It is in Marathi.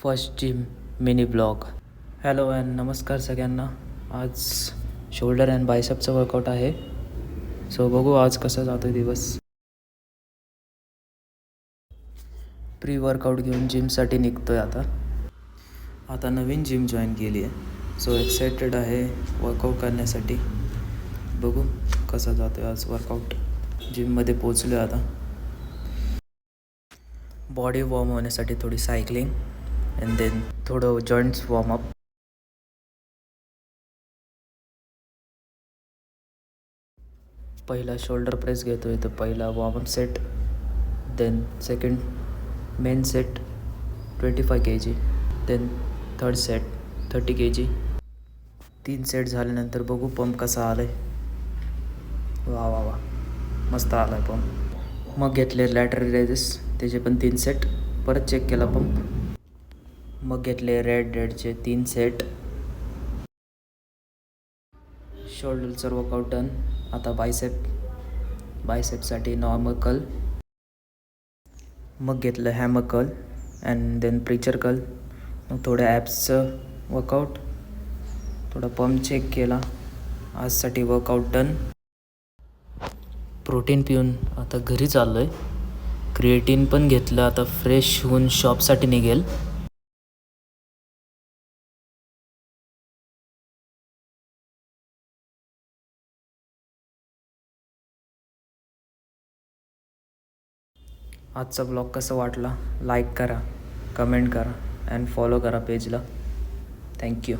First gym mini blog. Hello and नमस्कार सगळ्यांना. आज शोल्डर अँड बायसेपचं वर्कआउट आहे. सो बघू आज कसा जातो आहे दिवस. प्री वर्कआउट घेऊन जिमसाठी निघतो आहे. आता नवीन जिम जॉईन केली आहे. सो एक्सायटेड आहे वर्कआउट करण्यासाठी. बघू कसा जातो आहे आज वर्कआउट. जिममध्ये पोचलो आहे आता. बॉडी वॉर्म होण्यासाठी थोडी सायकलिंग अँड देन थोडं जॉईंट्स वॉर्मअप. पहिला शोल्डर प्रेस घेतो आहे तर पहिला warm up set, then second main set 25 kg, then third set 30 kg. 3 set झाल्यानंतर बघू पंप कसा आला आहे. वा वा वा मस्त आला आहे पंप. मग घेतले लॅटरल रेजेस, त्याचे पण 3 सेट. परत चेक केला पंप. मग घेतले रेड डेडचे 3 सेट. शोल्डरचं वर्कआउट डन. आता बायसेपसाठी नॉर्मल कर्ल. मग घेतलं hammer curl and then preacher curl. मग थोडं ॲप्सचं वर्कआउट, थोडा पंप चेक केला. आजसाठी वर्कआउट डन. प्रोटीन पिऊन आता घरी चाललो आहे. क्रिएटिन पण घेतलं. आता फ्रेश होऊन शॉपसाठी निघेल. आजचा ब्लॉग कसा वाटला लाईक करा, कमेंट करा अँड फॉलो करा पेजला. थँक्यू.